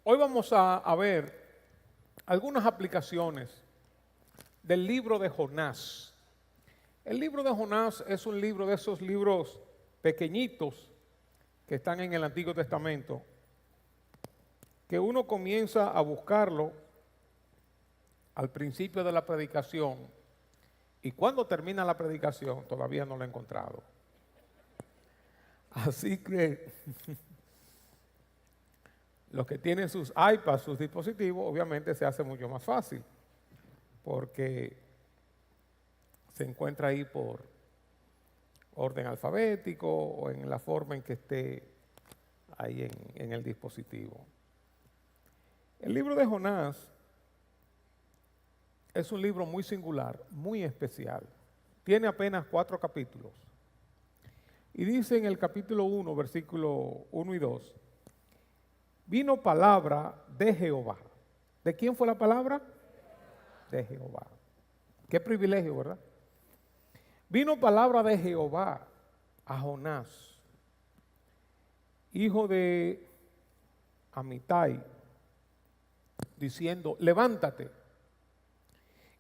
Hoy vamos a ver algunas aplicaciones del libro de Jonás. El libro de Jonás es un libro de esos libros pequeñitos que están en el Antiguo Testamento, que uno comienza a buscarlo al principio de la predicación y cuando termina la predicación todavía no lo he encontrado. Así que los que tienen sus iPads, sus dispositivos, obviamente se hace mucho más fácil, porque se encuentra ahí por orden alfabético o en la forma en que esté ahí en el dispositivo. El libro de Jonás es un libro muy singular, muy especial. Tiene apenas 4 capítulos. Y dice en el capítulo 1, versículo 1 y 2, vino palabra de Jehová. ¿De quién fue la palabra? De Jehová. Qué privilegio, ¿verdad? Vino palabra de Jehová a Jonás, hijo de Amitai, diciendo, levántate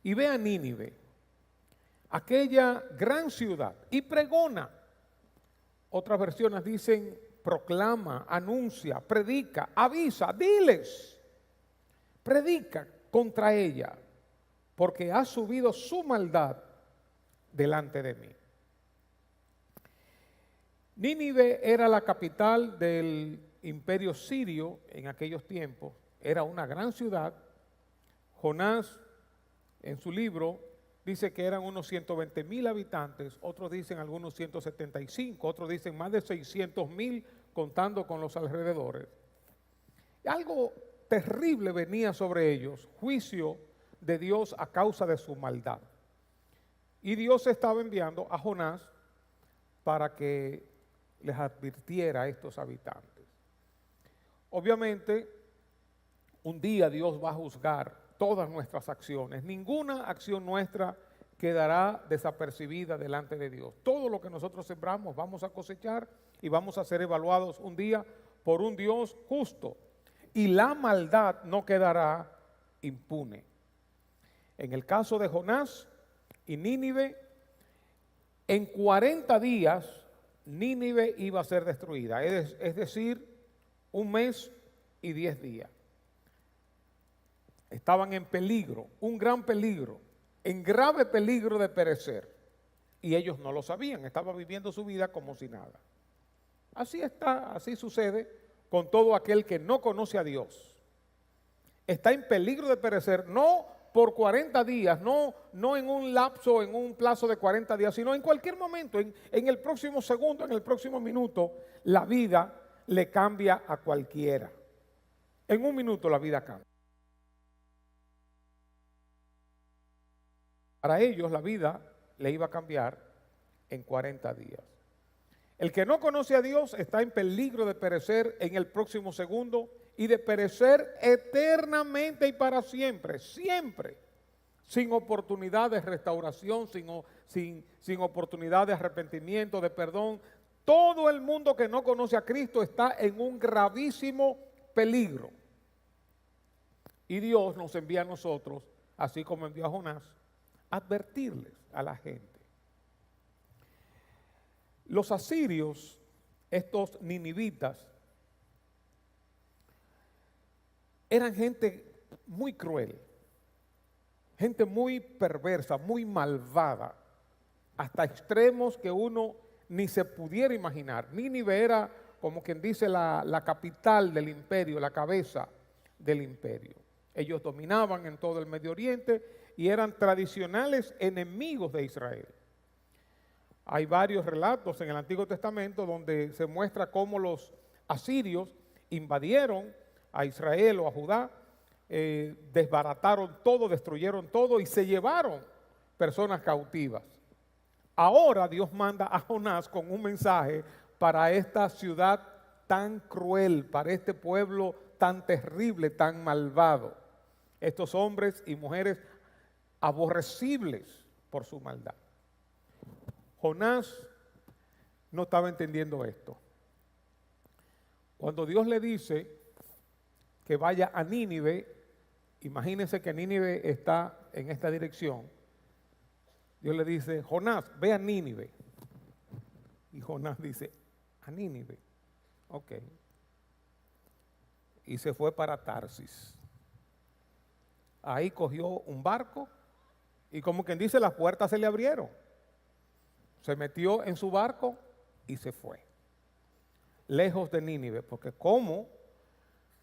y ve a Nínive, aquella gran ciudad, y pregona. Otras versiones dicen, proclama, anuncia, predica, avisa, diles, predica contra ella, porque ha subido su maldad delante de mí. Nínive era la capital del imperio sirio en aquellos tiempos, era una gran ciudad. Jonás en su libro dice que eran unos 120,000 habitantes, otros dicen algunos 175, otros dicen más de 600,000 contando con los alrededores. Algo terrible venía sobre ellos, juicio de Dios a causa de su maldad. Y Dios estaba enviando a Jonás para que les advirtiera a estos habitantes. Obviamente, un día Dios va a juzgar todas nuestras acciones. Ninguna acción nuestra quedará desapercibida delante de Dios. Todo lo que nosotros sembramos vamos a cosechar y vamos a ser evaluados un día por un Dios justo. Y la maldad no quedará impune. En el caso de Jonás y Nínive, en 40 días Nínive iba a ser destruida, es decir, 1 mes y 10 días. Estaban en peligro, un gran peligro, en grave peligro de perecer. Y ellos no lo sabían, estaban viviendo su vida como si nada. Así está, así sucede con todo aquel que no conoce a Dios. Está en peligro de perecer, no por 40 días, no en un lapso, en un plazo de 40 días, sino en cualquier momento, en el próximo segundo, en el próximo minuto, la vida le cambia a cualquiera. En un minuto la vida cambia. Para ellos la vida le iba a cambiar en 40 días. El que no conoce a Dios está en peligro de perecer en el próximo segundo y de perecer eternamente y para siempre, siempre, sin oportunidad de restauración, sin oportunidad de arrepentimiento, de perdón. Todo el mundo que no conoce a Cristo está en un gravísimo peligro. Y Dios nos envía a nosotros, así como envió a Jonás, advertirles a la gente. Los asirios, estos ninivitas, eran gente muy cruel, gente muy perversa, muy malvada, hasta extremos que uno ni se pudiera imaginar. Nínive era, como quien dice, la capital del imperio, la cabeza del imperio. Ellos dominaban en todo el Medio Oriente y eran tradicionales enemigos de Israel. Hay varios relatos en el Antiguo Testamento donde se muestra cómo los asirios invadieron a Israel o a Judá, desbarataron todo, destruyeron todo y se llevaron personas cautivas. Ahora Dios manda a Jonás con un mensaje para esta ciudad tan cruel, para este pueblo tan terrible, tan malvado. Estos hombres y mujeres aborrecibles por su maldad. Jonás no estaba entendiendo esto. Cuando Dios le dice que vaya a Nínive. Imagínense que Nínive está en esta dirección. Dios le dice, Jonás, ve a Nínive. Y Jonás dice, a Nínive. Ok. Y se fue para Tarsis. Ahí cogió un barco y como quien dice, las puertas se le abrieron. Se metió en su barco y se fue. Lejos de Nínive, porque cómo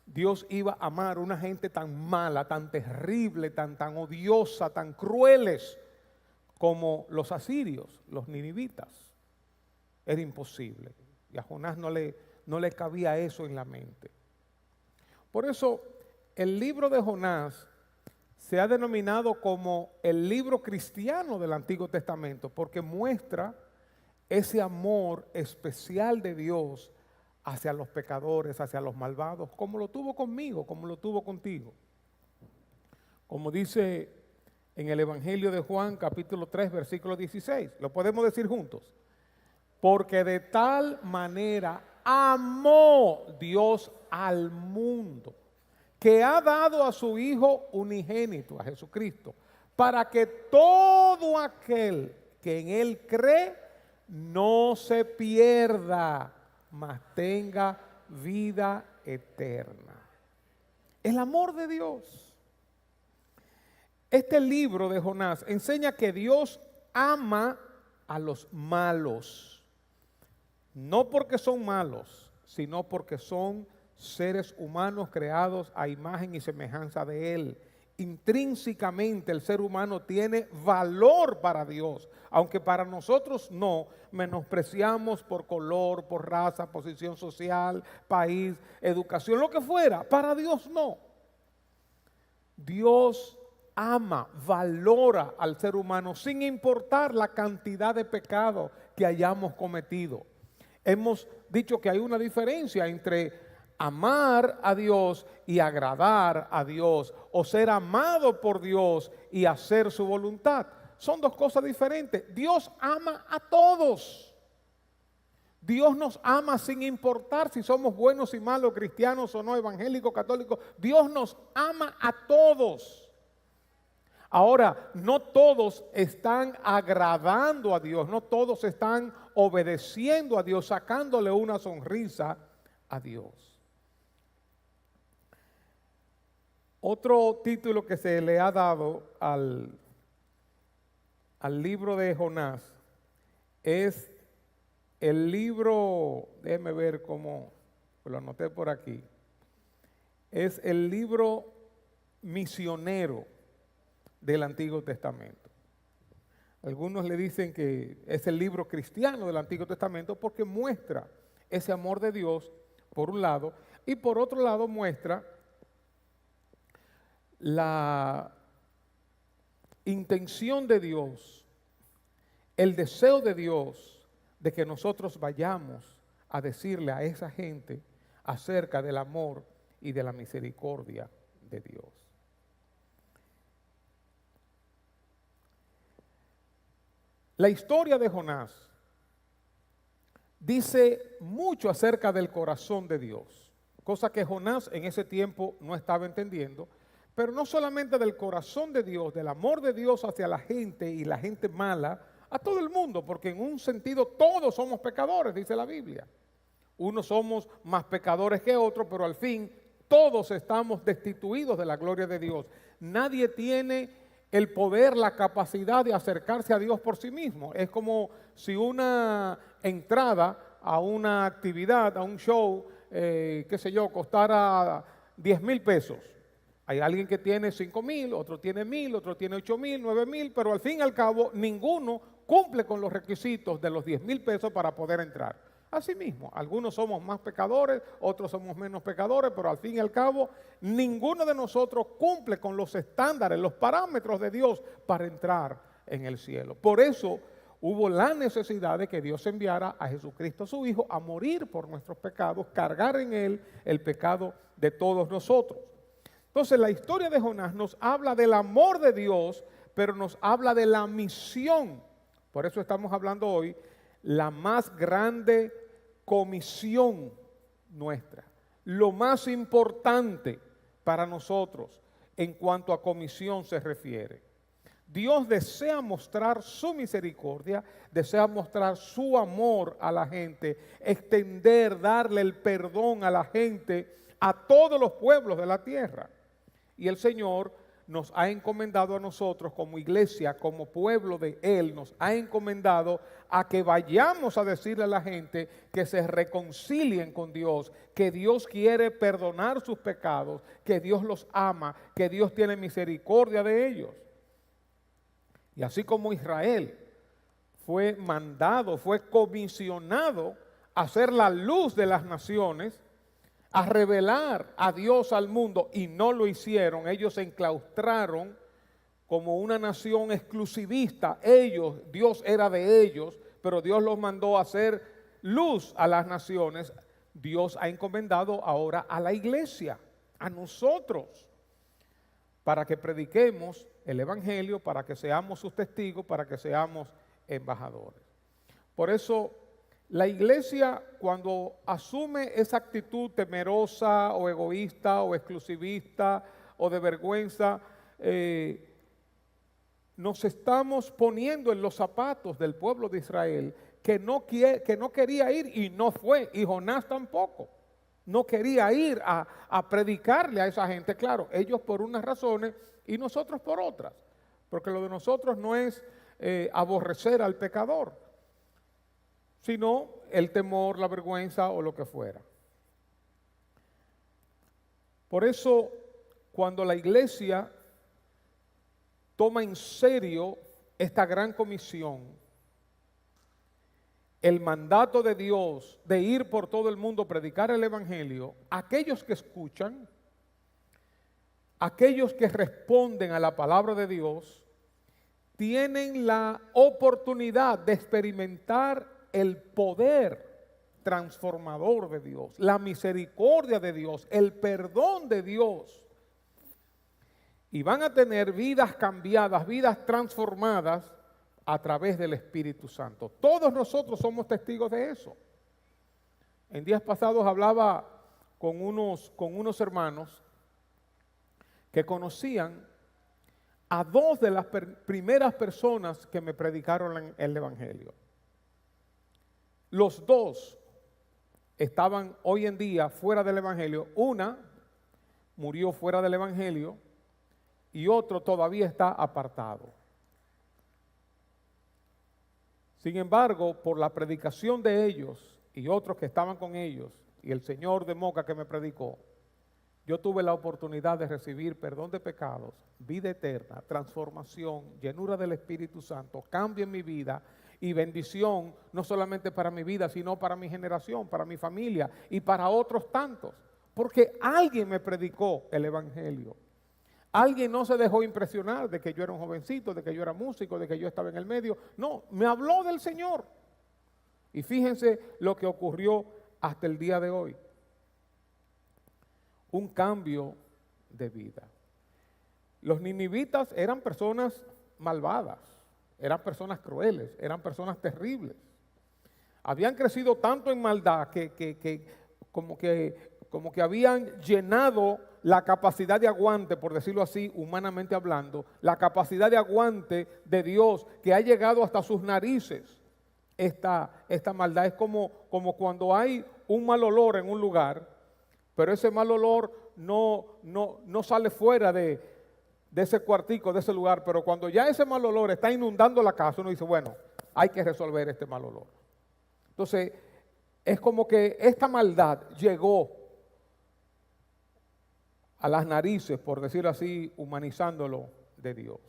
Dios iba a amar a una gente tan mala, tan terrible, tan odiosa, tan crueles como los asirios, los ninivitas. Era imposible. Y a Jonás no le cabía eso en la mente. Por eso el libro de Jonás se ha denominado como el libro cristiano del Antiguo Testamento, porque muestra ese amor especial de Dios hacia los pecadores, hacia los malvados, como lo tuvo conmigo, como lo tuvo contigo. Como dice en el Evangelio de Juan, capítulo 3, versículo 16. Lo podemos decir juntos. Porque de tal manera amó Dios al mundo, que ha dado a su Hijo unigénito, a Jesucristo, para que todo aquel que en Él cree no se pierda, mas tenga vida eterna. El amor de Dios. Este libro de Jonás enseña que Dios ama a los malos, no porque son malos, sino porque son seres humanos creados a imagen y semejanza de Él. Intrínsecamente el ser humano tiene valor para Dios, aunque para nosotros no. Menospreciamos por color, por raza, posición social, país, educación, lo que fuera. Para Dios no. Dios ama, valora al ser humano sin importar la cantidad de pecado que hayamos cometido. Hemos dicho que hay una diferencia entre amar a Dios y agradar a Dios, o ser amado por Dios y hacer su voluntad. Son dos cosas diferentes. Dios ama a todos. Dios nos ama sin importar si somos buenos y malos, cristianos o no, evangélicos, católicos. Dios nos ama a todos. Ahora, no todos están agradando a Dios, no todos están obedeciendo a Dios, sacándole una sonrisa a Dios. Otro título que se le ha dado al libro de Jonás es el libro, déjeme ver cómo, lo anoté por aquí, es el libro misionero del Antiguo Testamento. Algunos le dicen que es el libro cristiano del Antiguo Testamento porque muestra ese amor de Dios por un lado y por otro lado muestra la intención de Dios, el deseo de Dios de que nosotros vayamos a decirle a esa gente acerca del amor y de la misericordia de Dios. La historia de Jonás dice mucho acerca del corazón de Dios, cosa que Jonás en ese tiempo no estaba entendiendo, pero no solamente del corazón de Dios, del amor de Dios hacia la gente y la gente mala, a todo el mundo, porque en un sentido todos somos pecadores, dice la Biblia. Unos somos más pecadores que otros, pero al fin todos estamos destituidos de la gloria de Dios. Nadie tiene el poder, la capacidad de acercarse a Dios por sí mismo. Es como si una entrada a una actividad, a un show, qué sé yo, costara 10,000 pesos. Hay alguien que tiene 5,000, otro tiene 1,000, otro tiene 8,000, 9,000, pero al fin y al cabo ninguno cumple con los requisitos de los 10,000 pesos para poder entrar. Asimismo, algunos somos más pecadores, otros somos menos pecadores, pero al fin y al cabo ninguno de nosotros cumple con los estándares, los parámetros de Dios para entrar en el cielo. Por eso hubo la necesidad de que Dios enviara a Jesucristo su Hijo a morir por nuestros pecados, cargar en Él el pecado de todos nosotros. Entonces la historia de Jonás nos habla del amor de Dios, pero nos habla de la misión. Por eso estamos hablando hoy la más grande comisión nuestra, lo más importante, para nosotros en cuanto a comisión se refiere. Dios desea mostrar su misericordia, desea mostrar su amor a la gente, extender, darle el perdón a la gente, a todos los pueblos de la tierra. Y el Señor nos ha encomendado a nosotros como iglesia, como pueblo de Él, nos ha encomendado a que vayamos a decirle a la gente que se reconcilien con Dios, que Dios quiere perdonar sus pecados, que Dios los ama, que Dios tiene misericordia de ellos. Y así como Israel fue mandado, fue comisionado a ser la luz de las naciones, a revelar a Dios al mundo, y no lo hicieron. Ellos se enclaustraron como una nación exclusivista. Ellos, Dios era de ellos, pero Dios los mandó a hacer luz a las naciones. Dios ha encomendado ahora a la iglesia, a nosotros, para que prediquemos el evangelio, para que seamos sus testigos, para que seamos embajadores. Por eso, la iglesia, cuando asume esa actitud temerosa o egoísta o exclusivista o de vergüenza, nos estamos poniendo en los zapatos del pueblo de Israel, que no quería ir y no fue, y Jonás tampoco. No quería ir a predicarle a esa gente. Claro, ellos por unas razones y nosotros por otras, porque lo de nosotros no es aborrecer al pecador, sino el temor, la vergüenza o lo que fuera. Por eso, cuando la iglesia toma en serio esta gran comisión, el mandato de Dios de ir por todo el mundo a predicar el evangelio, aquellos que escuchan, aquellos que responden a la palabra de Dios, tienen la oportunidad de experimentar el poder transformador de Dios, la misericordia de Dios, el perdón de Dios. Y van a tener vidas cambiadas, vidas transformadas a través del Espíritu Santo. Todos nosotros somos testigos de eso. En días pasados hablaba con unos hermanos que conocían a dos de las primeras personas que me predicaron el evangelio. Los dos estaban hoy en día fuera del evangelio. Una murió fuera del evangelio y otro todavía está apartado. Sin embargo, por la predicación de ellos y otros que estaban con ellos, y el Señor de Moca que me predicó, yo tuve la oportunidad de recibir perdón de pecados, vida eterna, transformación, llenura del Espíritu Santo, cambio en mi vida y bendición, no solamente para mi vida, sino para mi generación, para mi familia y para otros tantos. Porque alguien me predicó el evangelio. Alguien no se dejó impresionar de que yo era un jovencito, de que yo era músico, de que yo estaba en el medio. No, me habló del Señor. Y fíjense lo que ocurrió hasta el día de hoy. Un cambio de vida. Los ninivitas eran personas malvadas, eran personas crueles, eran personas terribles. Habían crecido tanto en maldad que como que habían llenado la capacidad de aguante, por decirlo así, humanamente hablando, la capacidad de aguante de Dios que ha llegado hasta sus narices. Esta maldad es como cuando hay un mal olor en un lugar, pero ese mal olor no sale fuera de ese cuartico, de ese lugar, pero cuando ya ese mal olor está inundando la casa, uno dice, bueno, hay que resolver este mal olor. Entonces, es como que esta maldad llegó a las narices, por decirlo así, humanizándolo de Dios.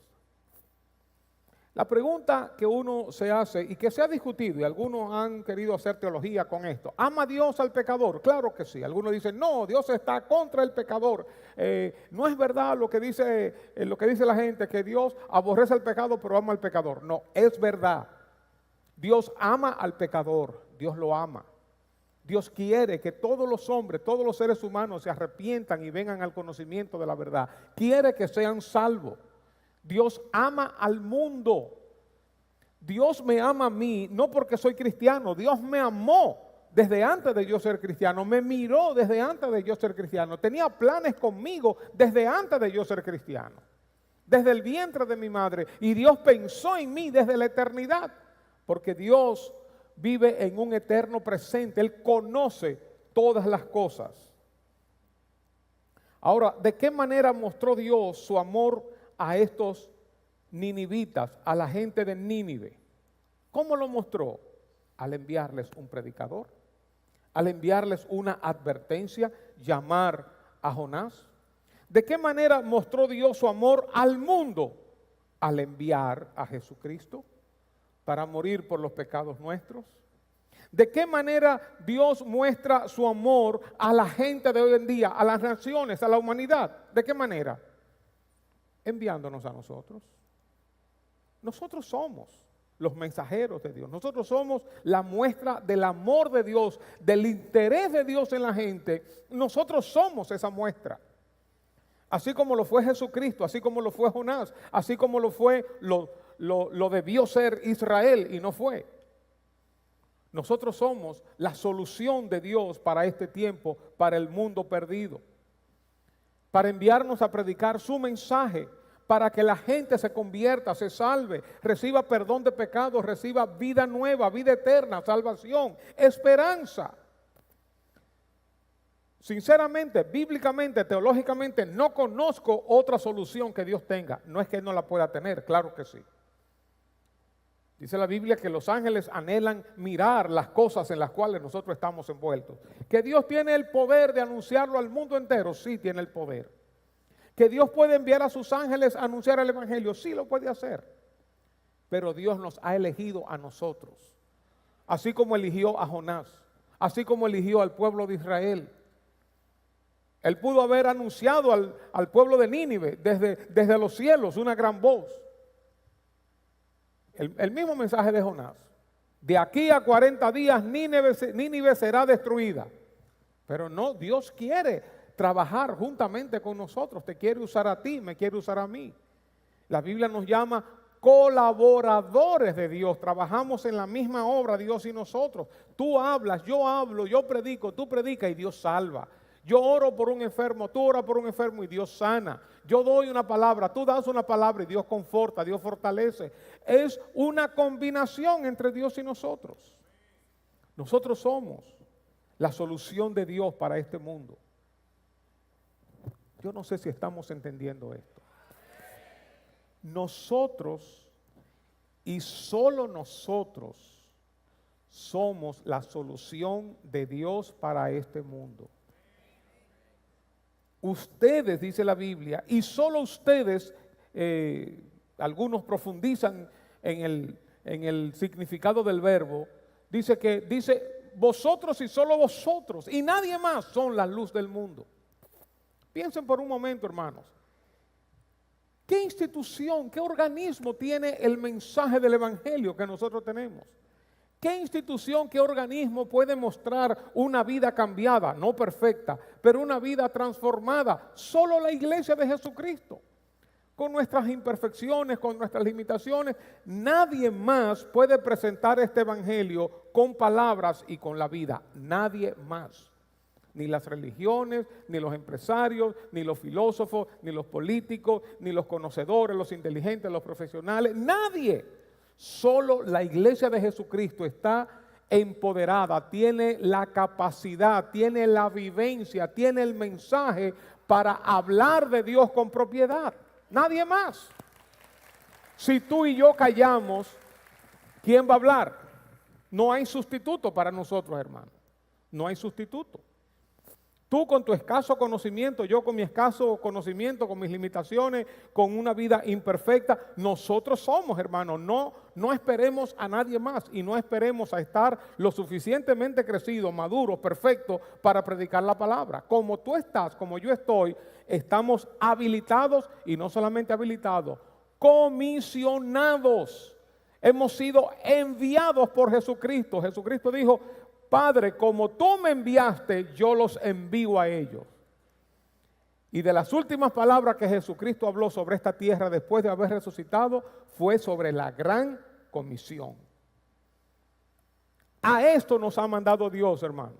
La pregunta que uno se hace y que se ha discutido, y algunos han querido hacer teología con esto, ¿ama Dios al pecador? Claro que sí. Algunos dicen, no, Dios está contra el pecador. No es verdad lo que dice la gente, que Dios aborrece al pecado pero ama al pecador. No, es verdad. Dios ama al pecador, Dios lo ama. Dios quiere que todos los hombres, todos los seres humanos se arrepientan y vengan al conocimiento de la verdad. Quiere que sean salvos. Dios ama al mundo. Dios me ama a mí, no porque soy cristiano. Dios me amó desde antes de yo ser cristiano, me miró desde antes de yo ser cristiano, tenía planes conmigo desde antes de yo ser cristiano, desde el vientre de mi madre, y Dios pensó en mí desde la eternidad, porque Dios vive en un eterno presente, Él conoce todas las cosas. Ahora, ¿de qué manera mostró Dios su amor a estos ninivitas, a la gente de Nínive? ¿Cómo lo mostró? Al enviarles un predicador, al enviarles una advertencia, llamar a Jonás. ¿De qué manera mostró Dios su amor al mundo? Al enviar a Jesucristo para morir por los pecados nuestros. ¿De qué manera Dios muestra su amor a la gente de hoy en día, a las naciones, a la humanidad? ¿De qué manera? Enviándonos a nosotros. Nosotros somos los mensajeros de Dios. Nosotros somos la muestra del amor de Dios, del interés de Dios en la gente. Nosotros somos esa muestra. Así como lo fue Jesucristo, así como lo fue Jonás, así como lo fue, lo debió ser Israel y no fue. Nosotros somos la solución de Dios para este tiempo, para el mundo perdido, para enviarnos a predicar su mensaje, para que la gente se convierta, se salve, reciba perdón de pecados, reciba vida nueva, vida eterna, salvación, esperanza. Sinceramente, bíblicamente, teológicamente, no conozco otra solución que Dios tenga. No es que Él no la pueda tener, claro que sí. Dice la Biblia que los ángeles anhelan mirar las cosas en las cuales nosotros estamos envueltos. Que Dios tiene el poder de anunciarlo al mundo entero, sí tiene el poder. Que Dios puede enviar a sus ángeles a anunciar el evangelio, sí lo puede hacer. Pero Dios nos ha elegido a nosotros, así como eligió a Jonás, así como eligió al pueblo de Israel. Él pudo haber anunciado al pueblo de Nínive desde los cielos una gran voz. El mismo mensaje de Jonás. De aquí a 40 días Nínive será destruida. Pero no, Dios quiere trabajar juntamente con nosotros. Te quiere usar a ti, me quiere usar a mí. La Biblia nos llama colaboradores de Dios. Trabajamos en la misma obra, Dios y nosotros. Tú hablas, yo hablo, yo predico, tú predicas y Dios salva. Yo oro por un enfermo, tú oras por un enfermo y Dios sana. Yo doy una palabra, tú das una palabra y Dios conforta, Dios fortalece. Es una combinación entre Dios y nosotros. Nosotros somos la solución de Dios para este mundo. Yo no sé si estamos entendiendo esto. Nosotros y solo nosotros somos la solución de Dios para este mundo. Ustedes, dice la Biblia, y solo ustedes, algunos profundizan en el significado del verbo, dice vosotros y solo vosotros, y nadie más son la luz del mundo. Piensen por un momento, hermanos. ¿Qué institución, qué organismo tiene el mensaje del evangelio que nosotros tenemos? ¿Qué institución, qué organismo puede mostrar una vida cambiada, no perfecta, pero una vida transformada? Solo la iglesia de Jesucristo. Con nuestras imperfecciones, con nuestras limitaciones, nadie más puede presentar este evangelio con palabras y con la vida. Nadie más. Ni las religiones, ni los empresarios, ni los filósofos, ni los políticos, ni los conocedores, los inteligentes, los profesionales. Nadie. Solo la iglesia de Jesucristo está empoderada, tiene la capacidad, tiene la vivencia, tiene el mensaje para hablar de Dios con propiedad. Nadie más. Si tú y yo callamos, ¿quién va a hablar? No hay sustituto para nosotros, hermanos. No hay sustituto. Tú con tu escaso conocimiento, yo con mi escaso conocimiento, con mis limitaciones, con una vida imperfecta, nosotros somos, hermanos. No esperemos a nadie más y no esperemos a estar lo suficientemente crecidos, maduros, perfectos para predicar la palabra. Como tú estás, como yo estoy, estamos habilitados y no solamente habilitados, comisionados. Hemos sido enviados por Jesucristo. Jesucristo dijo: Padre, como tú me enviaste, yo los envío a ellos. Y de las últimas palabras que Jesucristo habló sobre esta tierra después de haber resucitado, fue sobre la gran comisión. A esto nos ha mandado Dios, hermanos.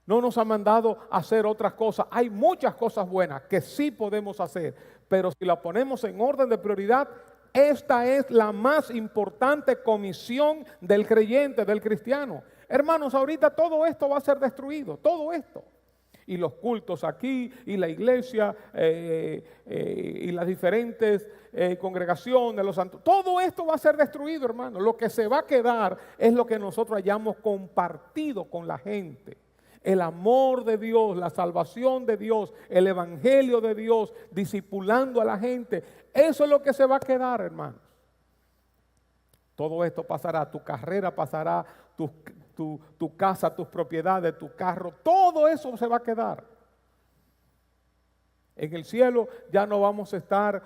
No nos ha mandado a hacer otras cosas. Hay muchas cosas buenas que sí podemos hacer, pero si la ponemos en orden de prioridad, esta es la más importante comisión del creyente, del cristiano. Hermanos, ahorita todo esto va a ser destruido, todo esto. Y los cultos aquí, y la iglesia, y las diferentes congregaciones, los santos, todo esto va a ser destruido, hermano. Lo que se va a quedar es lo que nosotros hayamos compartido con la gente. El amor de Dios, la salvación de Dios, el evangelio de Dios, discipulando a la gente. Eso es lo que se va a quedar, hermanos. Todo esto pasará, tu carrera pasará, tu casa, tus propiedades, tu carro, todo eso se va a quedar. En el cielo ya no vamos a estar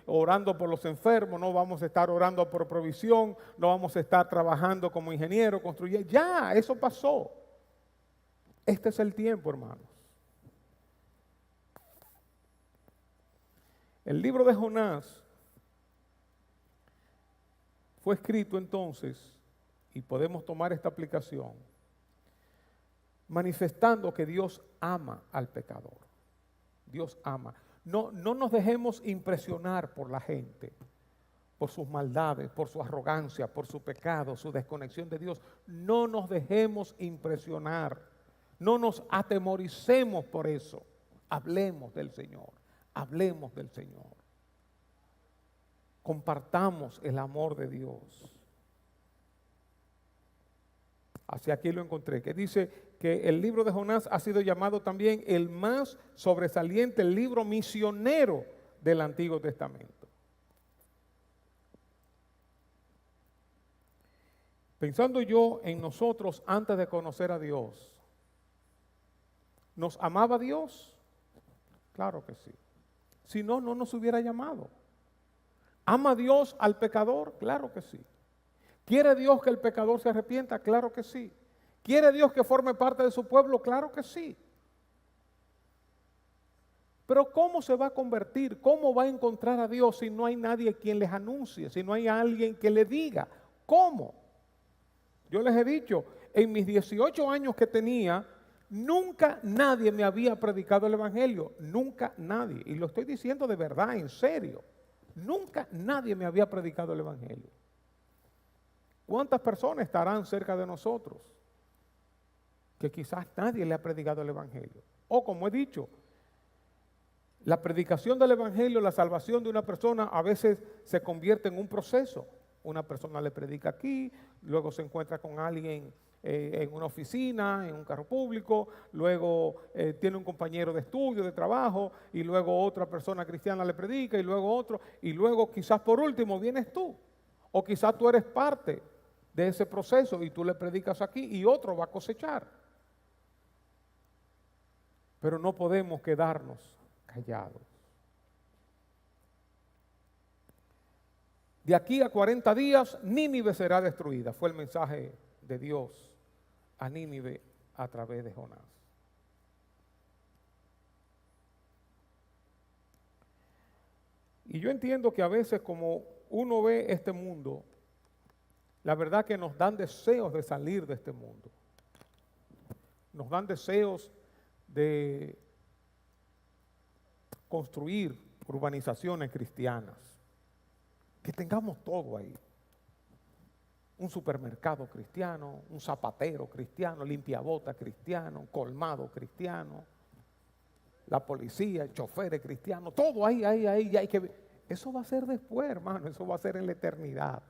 orando por los enfermos, no vamos a estar orando por provisión, no vamos a estar trabajando como ingeniero, construyendo. Ya, eso pasó. Este es el tiempo, hermanos. El libro de Jonás fue escrito entonces, y podemos tomar esta aplicación, manifestando que Dios ama al pecador. Dios ama. No nos dejemos impresionar por la gente, por sus maldades, por su arrogancia, por su pecado, su desconexión de Dios. No nos dejemos impresionar. No nos atemoricemos por eso. Hablemos del Señor. Hablemos del Señor. Compartamos el amor de Dios. Hacia aquí lo encontré, que dice que el libro de Jonás ha sido llamado también el más sobresaliente, el libro misionero del Antiguo Testamento. Pensando yo en nosotros antes de conocer a Dios, ¿nos amaba Dios? Claro que sí. Si no, no nos hubiera llamado. ¿Ama Dios al pecador? Claro que sí. ¿Quiere Dios que el pecador se arrepienta? Claro que sí. ¿Quiere Dios que forme parte de su pueblo? Claro que sí. Pero ¿cómo se va a convertir? ¿Cómo va a encontrar a Dios si no hay nadie quien les anuncie? Si no hay alguien que le diga. ¿Cómo? Yo les he dicho, en mis 18 años que tenía, nunca nadie me había predicado el evangelio. Nunca nadie. Y lo estoy diciendo de verdad, en serio. Nunca nadie me había predicado el evangelio. ¿Cuántas personas estarán cerca de nosotros que quizás nadie le ha predicado el evangelio? O como he dicho, la predicación del evangelio, la salvación de una persona a veces se convierte en un proceso. Una persona le predica aquí, luego se encuentra con alguien en una oficina, en un carro público, luego tiene un compañero de estudio, de trabajo, y luego otra persona cristiana le predica, y luego otro, y luego quizás por último vienes tú, o quizás tú eres parte de ese proceso y tú le predicas aquí y otro va a cosechar. Pero no podemos quedarnos callados. De aquí a 40 días, Nínive será destruida. Fue el mensaje de Dios a Nínive a través de Jonás. Y yo entiendo que a veces como uno ve este mundo, la verdad que nos dan deseos de salir de este mundo. Nos dan deseos de construir urbanizaciones cristianas. Que tengamos todo ahí. Un supermercado cristiano, un zapatero cristiano, limpiabota cristiano, colmado cristiano, la policía, el chofer cristiano, todo ahí, hay que. Eso va a ser después, hermano, eso va a ser en la eternidad.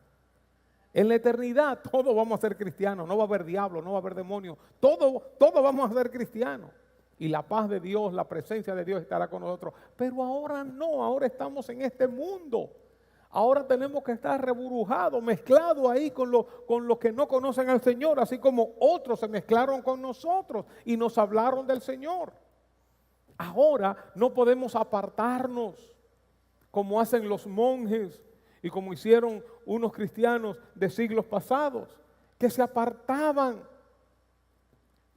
En la eternidad todos vamos a ser cristianos, no va a haber diablo, no va a haber demonio, todos vamos a ser cristianos. Y la paz de Dios, la presencia de Dios estará con nosotros. Pero ahora no, ahora estamos en este mundo. Ahora tenemos que estar reburujados, mezclados ahí con los que no conocen al Señor, así como otros se mezclaron con nosotros y nos hablaron del Señor. Ahora no podemos apartarnos como hacen los monjes y como hicieron unos cristianos de siglos pasados, que se apartaban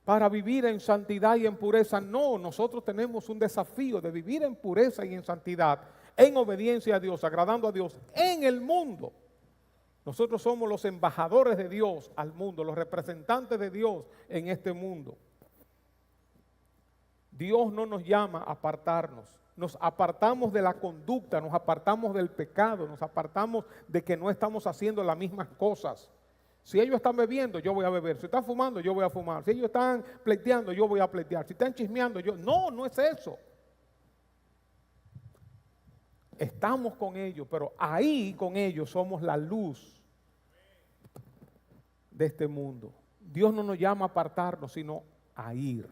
para vivir en santidad y en pureza. No, nosotros tenemos un desafío de vivir en pureza y en santidad, en obediencia a Dios, agradando a Dios en el mundo. Nosotros somos los embajadores de Dios al mundo, los representantes de Dios en este mundo. Dios no nos llama a apartarnos. Nos apartamos de la conducta, nos apartamos del pecado, nos apartamos de que no estamos haciendo las mismas cosas. Si ellos están bebiendo, yo voy a beber. Si están fumando, yo voy a fumar. Si ellos están pleiteando, yo voy a pleitear. Si están chismeando, yo... No, no es eso. Estamos con ellos, pero ahí con ellos somos la luz de este mundo. Dios no nos llama a apartarnos, sino a ir.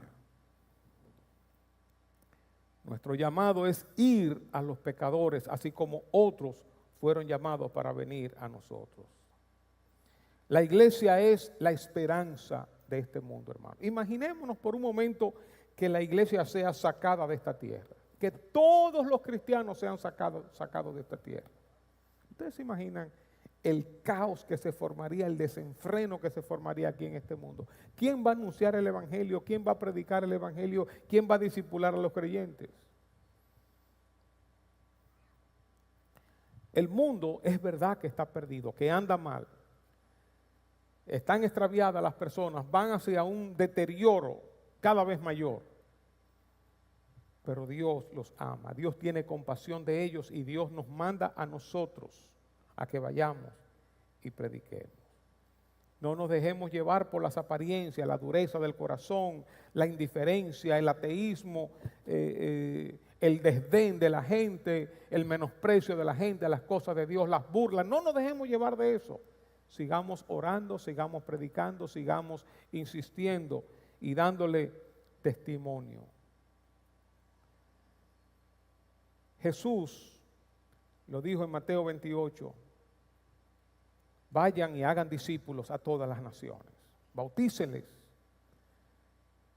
Nuestro llamado es ir a los pecadores, así como otros fueron llamados para venir a nosotros. La iglesia es la esperanza de este mundo, hermano. Imaginémonos por un momento que la iglesia sea sacada de esta tierra, que todos los cristianos sean sacados de esta tierra. ¿Ustedes se imaginan el caos que se formaría, el desenfreno que se formaría aquí en este mundo? ¿Quién va a anunciar el evangelio? ¿Quién va a predicar el evangelio? ¿Quién va a discipular a los creyentes? El mundo es verdad que está perdido, que anda mal. Están extraviadas las personas, van hacia un deterioro cada vez mayor. Pero Dios los ama, Dios tiene compasión de ellos y Dios nos manda a nosotros a que vayamos y prediquemos. No nos dejemos llevar por las apariencias, la dureza del corazón, la indiferencia, el ateísmo, el desdén de la gente, el menosprecio de la gente a las cosas de Dios, las burlas. No nos dejemos llevar de eso. Sigamos orando, sigamos predicando, sigamos insistiendo y dándole testimonio. Jesús lo dijo en Mateo 28, vayan y hagan discípulos a todas las naciones, bautícenles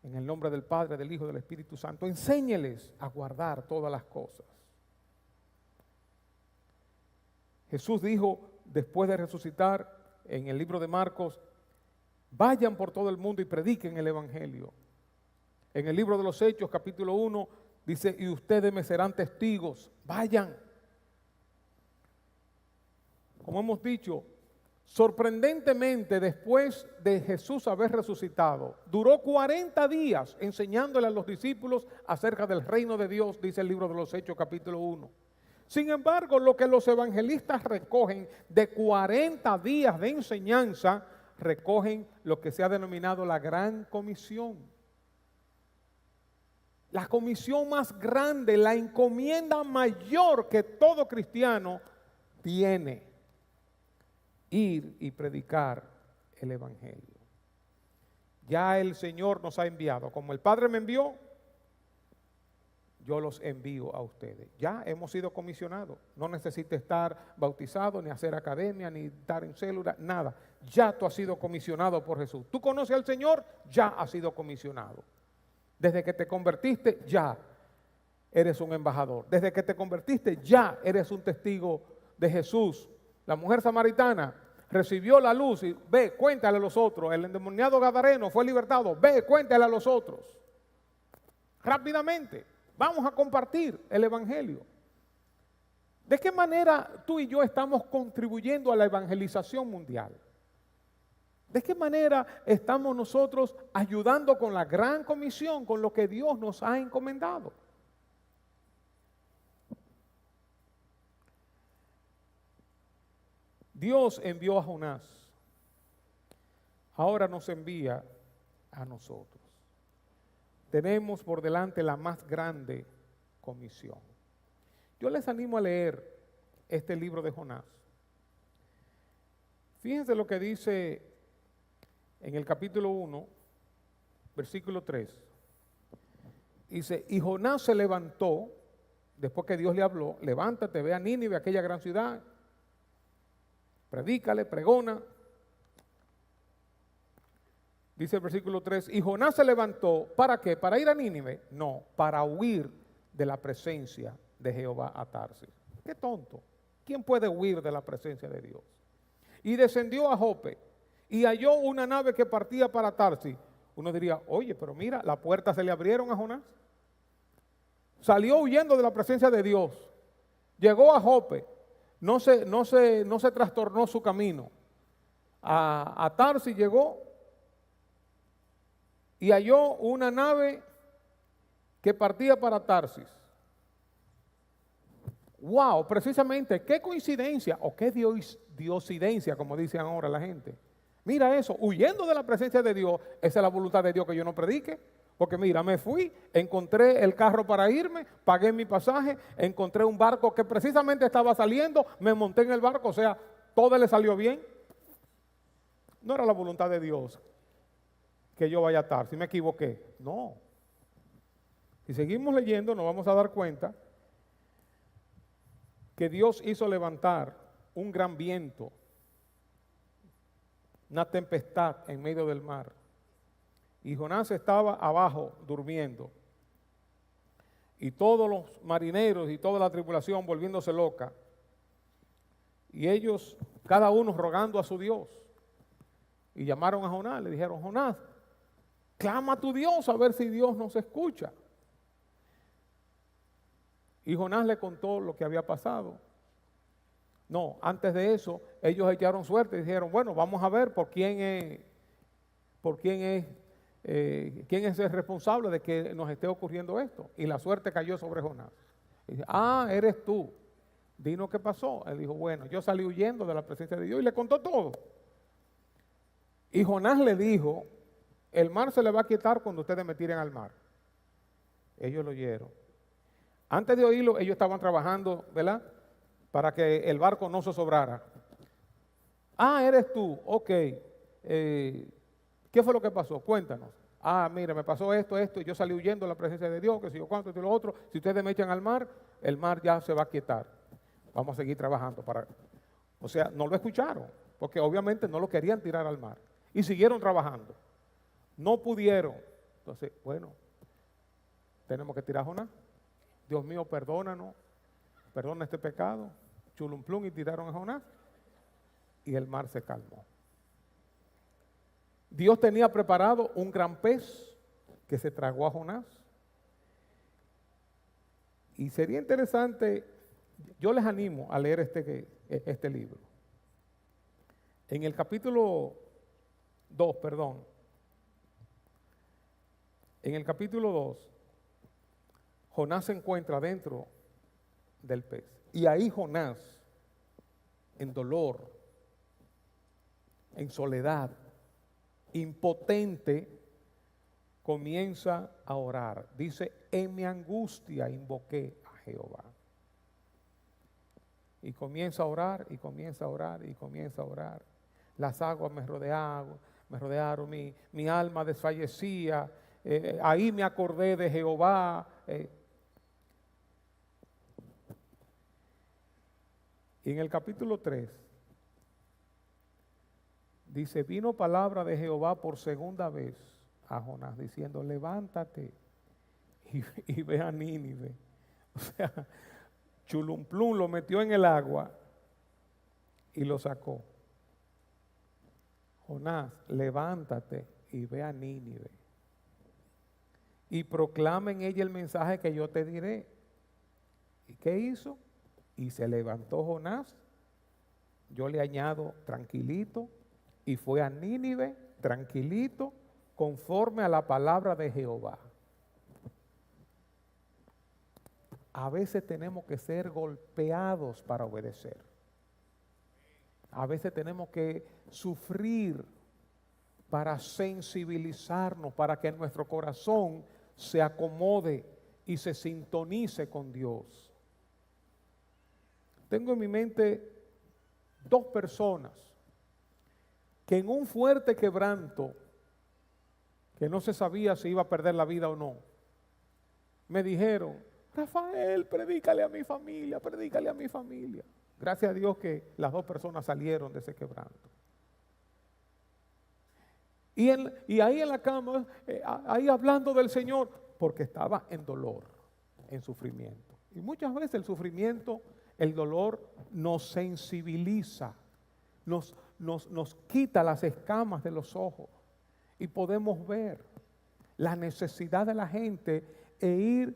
en el nombre del Padre, del Hijo y del Espíritu Santo, enséñeles a guardar todas las cosas. Jesús dijo, después de resucitar, en el libro de Marcos, vayan por todo el mundo y prediquen el evangelio. En el libro de los Hechos, capítulo 1, dice, y ustedes me serán testigos, vayan. Como hemos dicho, sorprendentemente después de Jesús haber resucitado, duró 40 días enseñándole a los discípulos acerca del reino de Dios, dice el libro de los Hechos, capítulo 1. Sin embargo, lo que los evangelistas recogen de 40 días de enseñanza, recogen lo que se ha denominado la Gran Comisión. La comisión más grande, la encomienda mayor que todo cristiano tiene, ir y predicar el evangelio. Ya el Señor nos ha enviado, como el Padre me envió, yo los envío a ustedes. Ya hemos sido comisionados. No necesita estar bautizado, ni hacer academia, ni estar en célula, nada. Ya tú has sido comisionado por Jesús. Tú conoces al Señor, ya has sido comisionado. Desde que te convertiste, ya eres un embajador. Desde que te convertiste, ya eres un testigo de Jesús. La mujer samaritana recibió la luz y ve, cuéntale a los otros. El endemoniado gadareno fue libertado, ve, cuéntale a los otros. Rápidamente. Vamos a compartir el evangelio. ¿De qué manera tú y yo estamos contribuyendo a la evangelización mundial? ¿De qué manera estamos nosotros ayudando con la gran comisión, con lo que Dios nos ha encomendado? Dios envió a Jonás. Ahora nos envía a nosotros. Tenemos por delante la más grande comisión. Yo les animo a leer este libro de Jonás. Fíjense lo que dice en el capítulo 1, versículo 3. Dice, y Jonás se levantó, después que Dios le habló, levántate, ve a Nínive, aquella gran ciudad, predícale, pregona. Dice el versículo 3, y Jonás se levantó, ¿para qué? ¿Para ir a Nínive? No, para huir de la presencia de Jehová a Tarsis. ¡Qué tonto! ¿Quién puede huir de la presencia de Dios? Y descendió a Jope, y halló una nave que partía para Tarsis. Uno diría, oye, pero mira, las puertas se le abrieron a Jonás. Salió huyendo de la presencia de Dios. Llegó a Jope, no se trastornó su camino. A Tarsis llegó y halló una nave que partía para Tarsis. Wow, precisamente, qué coincidencia o qué diosidencia, como dicen ahora la gente. Mira eso, huyendo de la presencia de Dios, esa es la voluntad de Dios que yo no predique. Porque mira, me fui, encontré el carro para irme, pagué mi pasaje, encontré un barco que precisamente estaba saliendo, me monté en el barco, o sea, todo le salió bien. No era la voluntad de Dios que yo vaya a estar, si me equivoqué, no. Si seguimos leyendo nos vamos a dar cuenta que Dios hizo levantar un gran viento, una tempestad en medio del mar. Y Jonás estaba abajo durmiendo. Y todos los marineros y toda la tripulación volviéndose loca. Y ellos, cada uno rogando a su Dios. Y llamaron a Jonás, le dijeron, Jonás, clama a tu Dios a ver si Dios nos escucha. Y Jonás le contó lo que había pasado. No, antes de eso, ellos echaron suerte y dijeron, bueno, vamos a ver quién es el responsable de que nos esté ocurriendo esto. Y la suerte cayó sobre Jonás. Y dice, eres tú. Dinos qué pasó. Él dijo, bueno, yo salí huyendo de la presencia de Dios y le contó todo. Y Jonás le dijo, el mar se le va a quitar cuando ustedes me tiren al mar. Ellos lo oyeron. Antes de oírlo, ellos estaban trabajando, ¿verdad? Para que el barco no se sobrara. Eres tú, ok. ¿Qué fue lo que pasó? Cuéntanos. Mira, me pasó esto, y yo salí huyendo de la presencia de Dios, que si yo cuánto, y lo otro. Si ustedes me echan al mar, el mar ya se va a quietar. Vamos a seguir trabajando para... O sea, no lo escucharon, porque obviamente no lo querían tirar al mar. Y siguieron trabajando. No pudieron. Entonces, bueno, tenemos que tirar a Jonás. Dios mío, perdónanos, perdona este pecado. Chulumplum, y tiraron a Jonás. Y el mar se calmó. Dios tenía preparado un gran pez que se tragó a Jonás. Y sería interesante, yo les animo a leer este libro. En el capítulo 2, en el capítulo 2, Jonás se encuentra dentro del pez. Y ahí Jonás, en dolor, en soledad, impotente, comienza a orar. Dice, en mi angustia invoqué a Jehová. Y comienza a orar, y comienza a orar, y comienza a orar. Las aguas me rodearon, mi alma desfallecía. Ahí me acordé de Jehová. Y en el capítulo 3, dice, vino palabra de Jehová por segunda vez a Jonás, diciendo, levántate y ve a Nínive. O sea, Chulumplum lo metió en el agua y lo sacó. Jonás, levántate y ve a Nínive. Y proclama en ella el mensaje que yo te diré. ¿Y qué hizo? Y se levantó Jonás, yo le añado tranquilito, y fue a Nínive tranquilito, conforme a la palabra de Jehová. A veces tenemos que ser golpeados para obedecer. A veces tenemos que sufrir para sensibilizarnos, para que nuestro corazón se acomode y se sintonice con Dios. Tengo en mi mente 2 personas que en un fuerte quebranto, que no se sabía si iba a perder la vida o no, me dijeron, Rafael, predícale a mi familia, predícale a mi familia. Gracias a Dios que las 2 personas salieron de ese quebranto. Y ahí en la cama, ahí hablando del Señor, porque estaba en dolor, en sufrimiento. Y muchas veces el sufrimiento, el dolor nos sensibiliza, nos quita las escamas de los ojos y podemos ver la necesidad de la gente e ir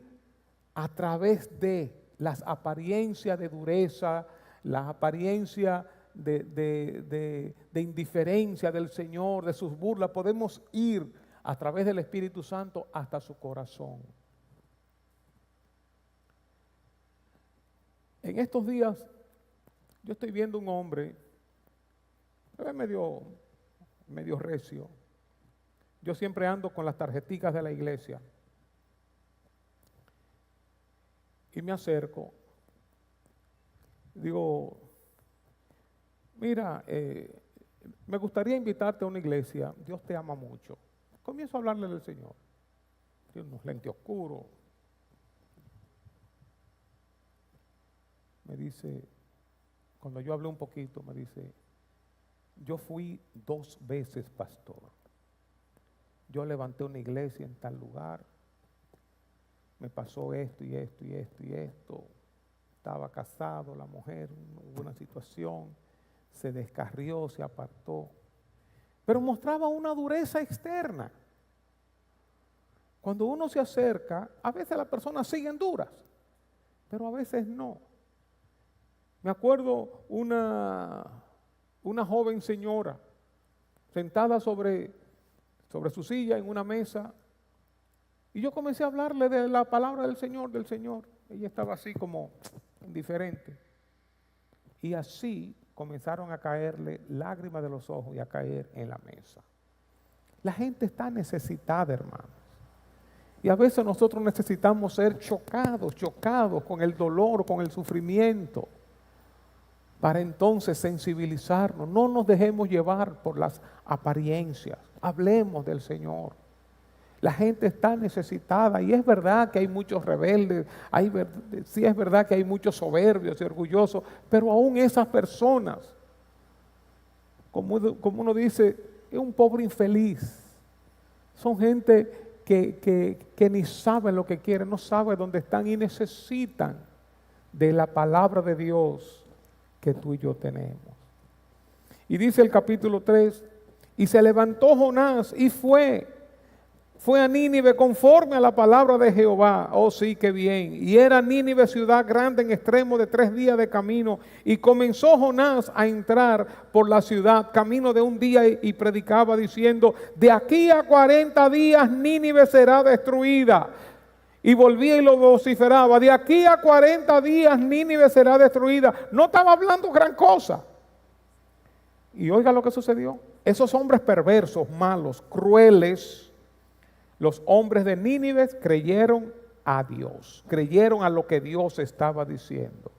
a través de las apariencias de dureza, la apariencia de indiferencia del Señor, de sus burlas, podemos ir a través del Espíritu Santo hasta su corazón. En estos días yo estoy viendo un hombre, es medio recio. Yo siempre ando con las tarjeticas de la iglesia. Y me acerco. Digo, mira, me gustaría invitarte a una iglesia. Dios te ama mucho. Comienzo a hablarle del Señor. Tiene unos lentes oscuros. Me dice, cuando yo hablé un poquito, me dice, yo fui 2 veces pastor. Yo levanté una iglesia en tal lugar. Me pasó esto y esto y esto y esto. Estaba casado, la mujer, hubo una situación, se descarrió, se apartó. Pero mostraba una dureza externa. Cuando uno se acerca, a veces las personas siguen duras, pero a veces no. Me acuerdo una joven señora sentada sobre su silla en una mesa, y yo comencé a hablarle de la palabra del Señor. Ella estaba así como indiferente. Y así comenzaron a caerle lágrimas de los ojos y a caer en la mesa. La gente está necesitada, hermanos. Y a veces nosotros necesitamos ser chocados con el dolor, con el sufrimiento, para entonces sensibilizarnos. No nos dejemos llevar por las apariencias. Hablemos del Señor. La gente está necesitada, y es verdad que hay muchos rebeldes, sí es verdad que hay muchos soberbios y orgullosos, pero aún esas personas, como uno dice, es un pobre infeliz. Son gente que ni saben lo que quieren, no saben dónde están y necesitan de la palabra de Dios que tú y yo tenemos. Y dice el capítulo 3, y se levantó Jonás y fue a Nínive conforme a la palabra de Jehová. Oh sí, qué bien. Y era Nínive ciudad grande en extremo de 3 días de camino. Y comenzó Jonás a entrar por la ciudad, camino de un día, y predicaba diciendo, de aquí a 40 días Nínive será destruida. Y volvía y lo vociferaba, de aquí a 40 días Nínive será destruida. No estaba hablando gran cosa. Y oiga lo que sucedió. Esos hombres perversos, malos, crueles, los hombres de Nínive creyeron a Dios, creyeron a lo que Dios estaba diciendo.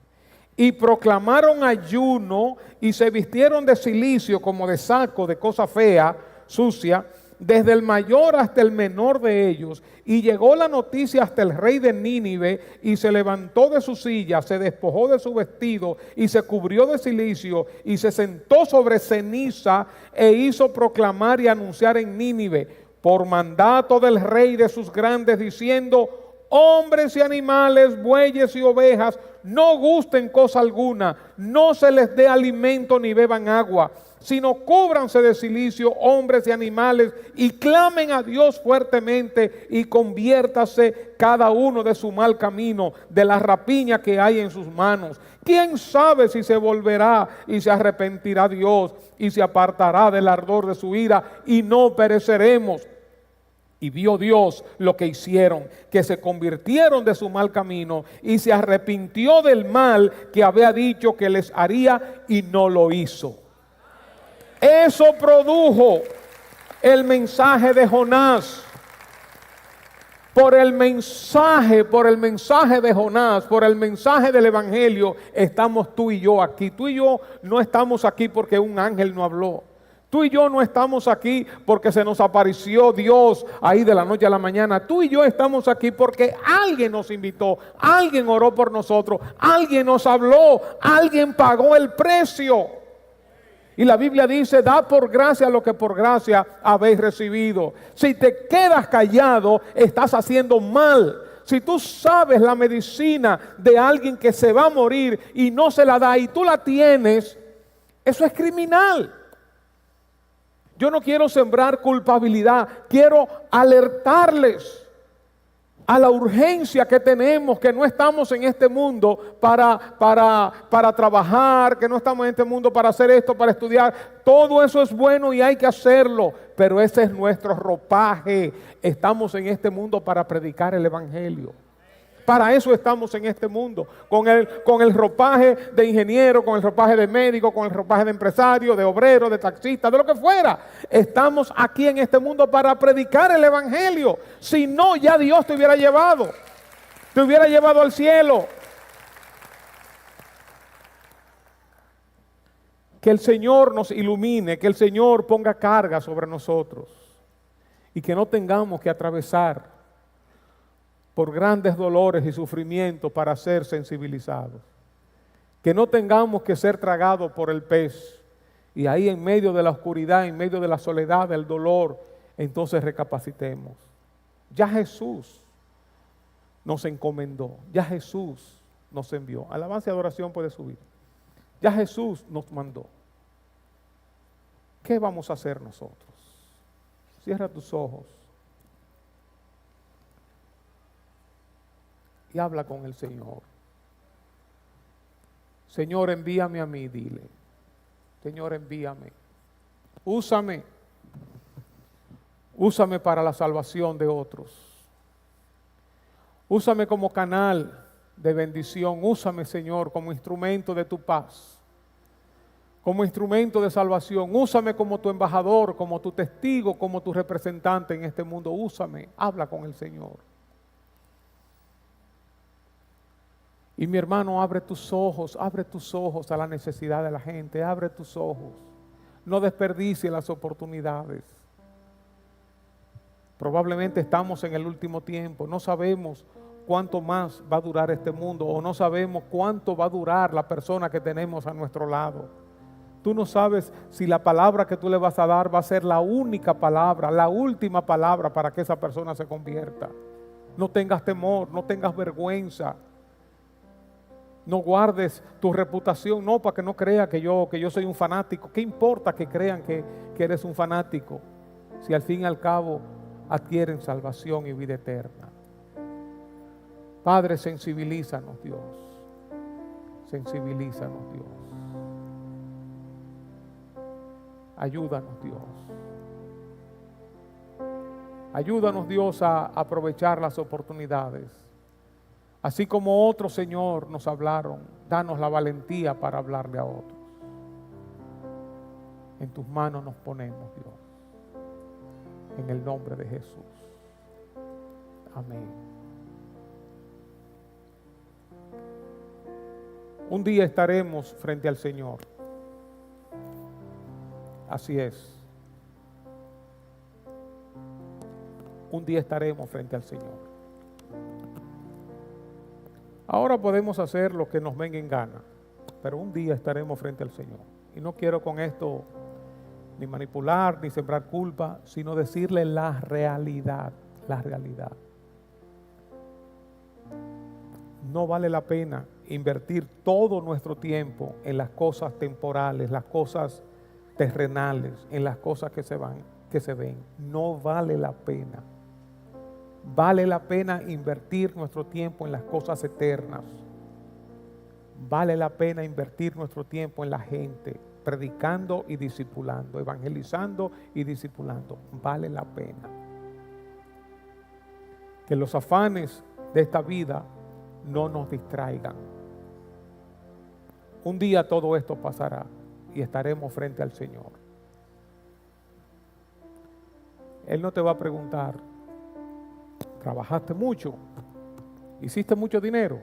Y proclamaron ayuno y se vistieron de cilicio como de saco, de cosa fea, sucia, desde el mayor hasta el menor de ellos. Y llegó la noticia hasta el rey de Nínive, y se levantó de su silla, se despojó de su vestido y se cubrió de cilicio y se sentó sobre ceniza e hizo proclamar y anunciar en Nínive, por mandato del rey de sus grandes, diciendo, hombres y animales, bueyes y ovejas, no gusten cosa alguna, no se les dé alimento ni beban agua, sino cúbranse de cilicio hombres y animales y clamen a Dios fuertemente y conviértase cada uno de su mal camino, de la rapiña que hay en sus manos. ¿Quién sabe si se volverá y se arrepentirá Dios y se apartará del ardor de su ira y no pereceremos? Y vio Dios lo que hicieron, que se convirtieron de su mal camino y se arrepintió del mal que había dicho que les haría y no lo hizo. Eso produjo el mensaje de Jonás. Por el mensaje de Jonás, por el mensaje del evangelio, estamos tú y yo aquí. Tú y yo no estamos aquí porque un ángel no habló. Tú y yo no estamos aquí porque se nos apareció Dios ahí de la noche a la mañana. Tú y yo estamos aquí porque alguien nos invitó, alguien oró por nosotros, alguien nos habló, alguien pagó el precio. Y la Biblia dice, da por gracia lo que por gracia habéis recibido. Si te quedas callado, estás haciendo mal. Si tú sabes la medicina de alguien que se va a morir y no se la da y tú la tienes, eso es criminal. Yo no quiero sembrar culpabilidad, quiero alertarles a la urgencia que tenemos, que no estamos en este mundo para trabajar, que no estamos en este mundo para hacer esto, para estudiar. Todo eso es bueno y hay que hacerlo, pero ese es nuestro ropaje. Estamos en este mundo para predicar el Evangelio. Para eso estamos en este mundo, con el ropaje de ingeniero, con el ropaje de médico, con el ropaje de empresario, de obrero, de taxista, de lo que fuera. Estamos aquí en este mundo para predicar el Evangelio. Si no, ya Dios te hubiera llevado al cielo. Que el Señor nos ilumine, que el Señor ponga carga sobre nosotros y que no tengamos que atravesar por grandes dolores y sufrimientos para ser sensibilizados. Que no tengamos que ser tragados por el pez y ahí en medio de la oscuridad, en medio de la soledad, del dolor, entonces recapacitemos. Ya Jesús nos encomendó, ya Jesús nos envió. Alabanza y adoración puede subir. Ya Jesús nos mandó. ¿Qué vamos a hacer nosotros? Cierra tus ojos y habla con el Señor. Señor, envíame a mí, dile. Señor, envíame. Úsame. Úsame para la salvación de otros. Úsame como canal de bendición. Úsame, Señor, como instrumento de tu paz. Como instrumento de salvación. Úsame como tu embajador, como tu testigo, como tu representante en este mundo. Úsame. Habla con el Señor. Y mi hermano, abre tus ojos a la necesidad de la gente, abre tus ojos. No desperdicies las oportunidades. Probablemente estamos en el último tiempo, no sabemos cuánto más va a durar este mundo o no sabemos cuánto va a durar la persona que tenemos a nuestro lado. Tú no sabes si la palabra que tú le vas a dar va a ser la única palabra, la última palabra para que esa persona se convierta. No tengas temor, no tengas vergüenza. No guardes tu reputación, no, para que no crea que yo soy un fanático. ¿Qué importa que crean que eres un fanático? Si al fin y al cabo adquieren salvación y vida eterna. Padre, sensibilízanos, Dios. Sensibilízanos, Dios. Ayúdanos, Dios. Ayúdanos, Dios, a aprovechar las oportunidades. Así como otros, Señor, nos hablaron, danos la valentía para hablarle a otros. En tus manos nos ponemos, Dios. En el nombre de Jesús. Amén. Un día estaremos frente al Señor. Así es. Un día estaremos frente al Señor. Ahora podemos hacer lo que nos venga en gana, pero un día estaremos frente al Señor. Y no quiero con esto ni manipular, ni sembrar culpa, sino decirle la realidad, la realidad. No vale la pena invertir todo nuestro tiempo en las cosas temporales, las cosas terrenales, en las cosas que se ven. No vale la pena. Vale la pena invertir nuestro tiempo en las cosas eternas. Vale la pena invertir nuestro tiempo en la gente, predicando y discipulando, evangelizando y discipulando. Vale la pena. Que los afanes de esta vida no nos distraigan. Un día todo esto pasará y estaremos frente al Señor. Él no te va a preguntar: ¿trabajaste mucho? ¿Hiciste mucho dinero?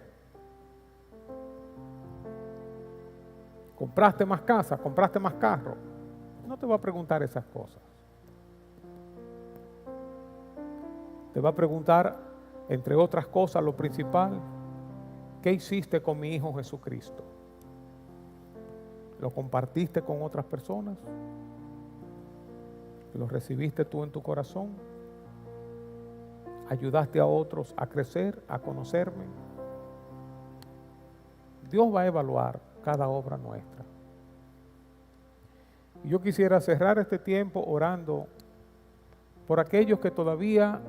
¿Compraste más casa? ¿Compraste más carro? No te va a preguntar esas cosas. Te va a preguntar, entre otras cosas, lo principal: ¿qué hiciste con mi Hijo Jesucristo? ¿Lo compartiste con otras personas? ¿Lo recibiste tú en tu corazón? ¿Ayudaste a otros a crecer, a conocerme? Dios va a evaluar cada obra nuestra. Y yo quisiera cerrar este tiempo orando por aquellos que todavía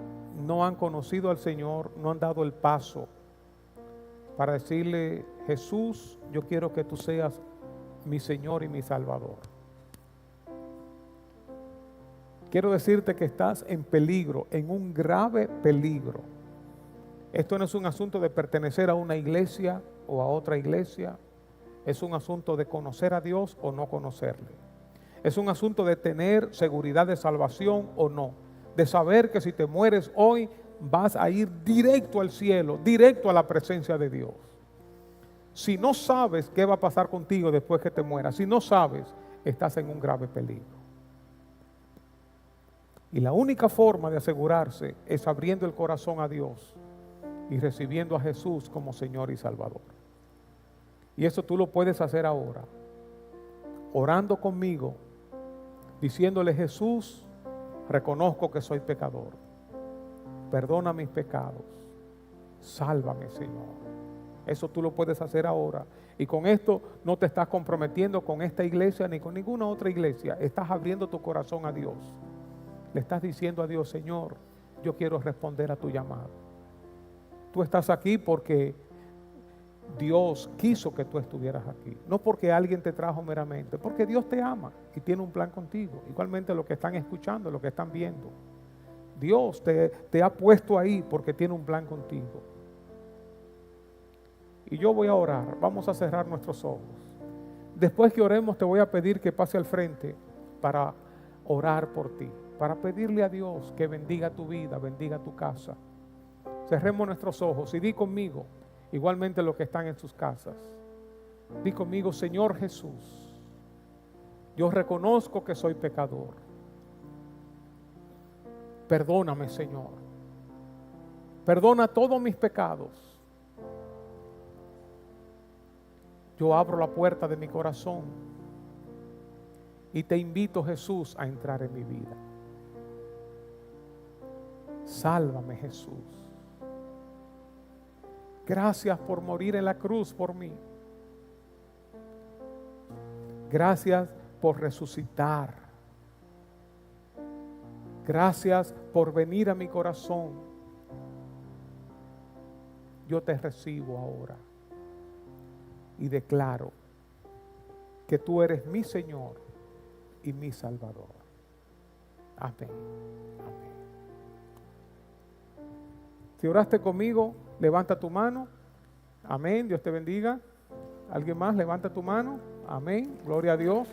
no han conocido al Señor, no han dado el paso para decirle: Jesús, yo quiero que tú seas mi Señor y mi Salvador. Quiero decirte que estás en peligro, en un grave peligro. Esto no es un asunto de pertenecer a una iglesia o a otra iglesia. Es un asunto de conocer a Dios o no conocerle. Es un asunto de tener seguridad de salvación o no. De saber que si te mueres hoy vas a ir directo al cielo, directo a la presencia de Dios. Si no sabes qué va a pasar contigo después que te mueras, si no sabes, estás en un grave peligro. Y la única forma de asegurarse es abriendo el corazón a Dios y recibiendo a Jesús como Señor y Salvador. Y eso tú lo puedes hacer ahora, orando conmigo, diciéndole: Jesús, reconozco que soy pecador. Perdona mis pecados. Sálvame, Señor. Eso tú lo puedes hacer ahora. Y con esto no te estás comprometiendo con esta iglesia ni con ninguna otra iglesia. Estás abriendo tu corazón a Dios. Le estás diciendo a Dios: Señor, yo quiero responder a tu llamado. Tú estás aquí porque Dios quiso que tú estuvieras aquí. No porque alguien te trajo meramente, porque Dios te ama y tiene un plan contigo. Igualmente los que están escuchando, los que están viendo. Dios te ha puesto ahí porque tiene un plan contigo. Y yo voy a orar. Vamos a cerrar nuestros ojos. Después que oremos, te voy a pedir que pase al frente para orar por ti, para pedirle a Dios que bendiga tu vida, bendiga tu casa. Cerremos nuestros ojos y di conmigo, igualmente los que están en sus casas. Di conmigo: Señor Jesús, yo reconozco que soy pecador. Perdóname, Señor. Perdona todos mis pecados. Yo abro la puerta de mi corazón y te invito, Jesús, a entrar en mi vida. Sálvame, Jesús. Gracias por morir en la cruz por mí. Gracias por resucitar. Gracias por venir a mi corazón. Yo te recibo ahora y declaro que tú eres mi Señor y mi Salvador. Amén. Amén. Si oraste conmigo, levanta tu mano. Amén. Dios te bendiga. ¿Alguien más? Levanta tu mano. Amén. Gloria a Dios.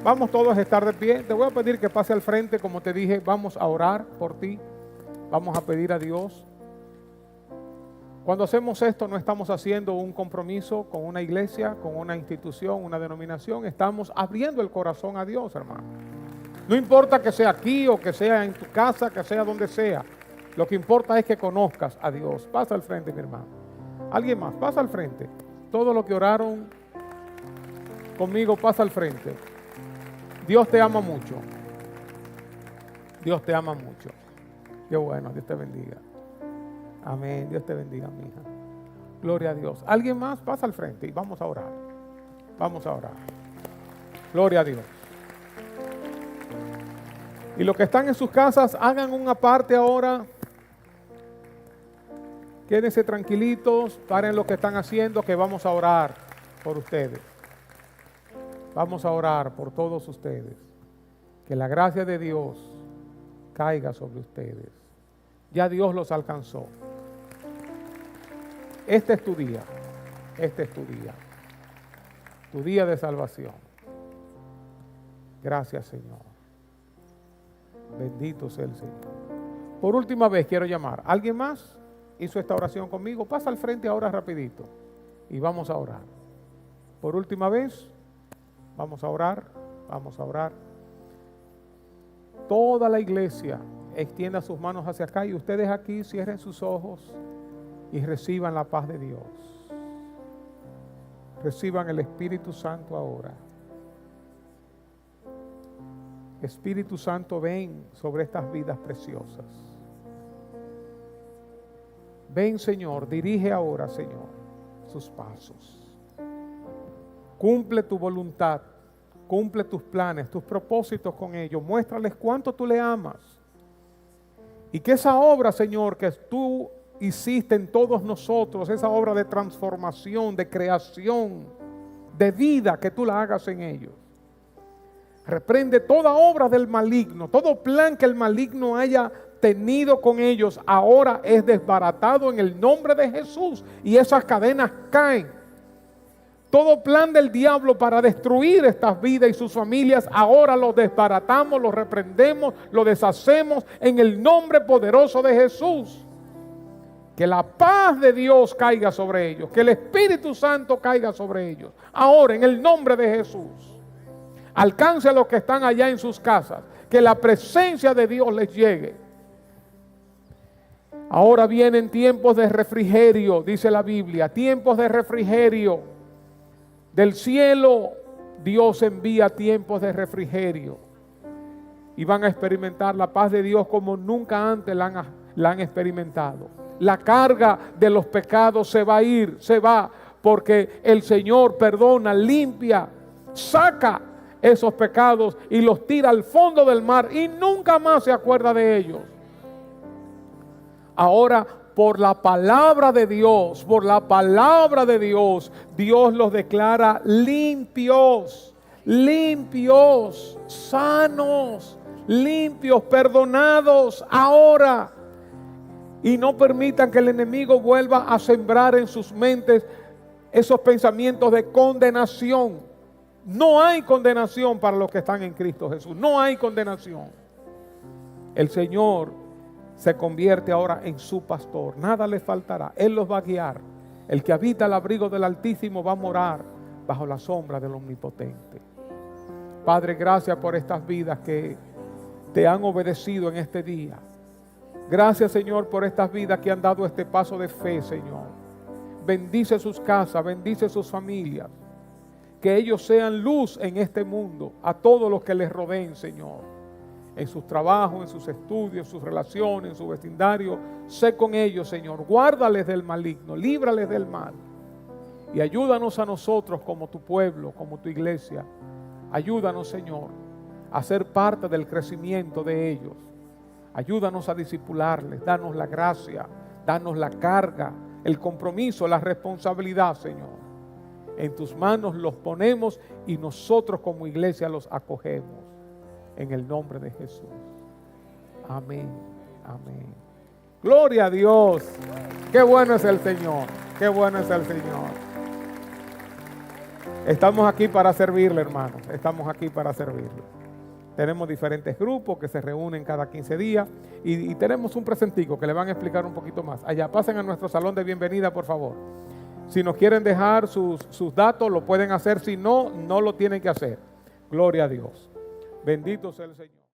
Vamos todos a estar de pie. Te voy a pedir que pase al frente. Como te dije, vamos a orar por ti. Vamos a pedir a Dios. Cuando hacemos esto, no estamos haciendo un compromiso con una iglesia, con una institución, una denominación. Estamos abriendo el corazón a Dios, hermano. No importa que sea aquí o que sea en tu casa, que sea donde sea. Lo que importa es que conozcas a Dios. Pasa al frente, mi hermano. Alguien más, pasa al frente. Todos los que oraron conmigo, pasa al frente. Dios te ama mucho. Dios te ama mucho. Qué bueno, Dios te bendiga. Amén, Dios te bendiga, mi hija. Gloria a Dios. ¿Alguien más? Pasa al frente y vamos a orar. Vamos a orar. Gloria a Dios. Y los que están en sus casas, hagan una parte ahora. Quédense tranquilitos, paren lo que están haciendo, que vamos a orar por ustedes. Vamos a orar por todos ustedes. Que la gracia de Dios caiga sobre ustedes. Ya Dios los alcanzó. Este es tu día. Este es tu día. Tu día de salvación. Gracias, Señor. Bendito sea el Señor. Por última vez quiero llamar. ¿Alguien más hizo esta oración conmigo? Pasa al frente ahora rapidito y vamos a orar. Por última vez, vamos a orar. Vamos a orar. Toda la iglesia extienda sus manos hacia acá y ustedes aquí cierren sus ojos y reciban la paz de Dios. Reciban el Espíritu Santo ahora. Espíritu Santo, ven sobre estas vidas preciosas. Ven, Señor, dirige ahora, Señor, sus pasos. Cumple tu voluntad, cumple tus planes, tus propósitos con ellos. Muéstrales cuánto tú le amas Y que esa obra, Señor, que tú hiciste en todos nosotros, esa obra de transformación, de creación, de vida, que tú la hagas en ellos. Reprende toda obra del maligno, todo plan que el maligno haya tenido con ellos, ahora es desbaratado en el nombre de Jesús y esas cadenas caen. Todo plan del diablo para destruir estas vidas y sus familias, ahora lo desbaratamos, lo reprendemos, lo deshacemos en el nombre poderoso de Jesús. Que la paz de Dios caiga sobre ellos, que el Espíritu Santo caiga sobre ellos. Ahora, en el nombre de Jesús, alcance a los que están allá en sus casas, que la presencia de Dios les llegue. Ahora vienen tiempos de refrigerio, dice la Biblia, tiempos de refrigerio. Del cielo Dios envía tiempos de refrigerio y van a experimentar la paz de Dios como nunca antes la han experimentado. La carga de los pecados se va a ir, se va, porque el Señor perdona, limpia, saca esos pecados y los tira al fondo del mar y nunca más se acuerda de ellos. Ahora, por la palabra de Dios, Dios los declara limpios, sanos, limpios, perdonados ahora. Y no permitan que el enemigo vuelva a sembrar en sus mentes esos pensamientos de condenación. No hay condenación para los que están en Cristo Jesús, no hay condenación. El Señor se convierte ahora en su pastor, nada le faltará, Él los va a guiar. El que habita el abrigo del Altísimo va a morar bajo la sombra del Omnipotente. Padre, gracias por estas vidas que te han obedecido en este día. Gracias, Señor, por estas vidas que han dado este paso de fe, Señor. Bendice sus casas, bendice sus familias. Que ellos sean luz en este mundo a todos los que les rodeen, Señor. En sus trabajos, en sus estudios, en sus relaciones, en su vecindario. Sé con ellos, Señor. Guárdales del maligno, líbrales del mal. Y ayúdanos a nosotros como tu pueblo, como tu iglesia. Ayúdanos, Señor, a ser parte del crecimiento de ellos. Ayúdanos a discipularles, danos la gracia, danos la carga, el compromiso, la responsabilidad, Señor. En tus manos los ponemos y nosotros como iglesia los acogemos. En el nombre de Jesús. Amén. Amén. Gloria a Dios. Qué bueno es el Señor. Qué bueno es el Señor. Estamos aquí para servirle, hermanos. Estamos aquí para servirle. Tenemos diferentes grupos que se reúnen cada 15 días y tenemos un presentico que le van a explicar un poquito más. Allá, pasen a nuestro salón de bienvenida, por favor. Si nos quieren dejar sus datos, lo pueden hacer. Si no, no lo tienen que hacer. Gloria a Dios. Bendito sea el Señor.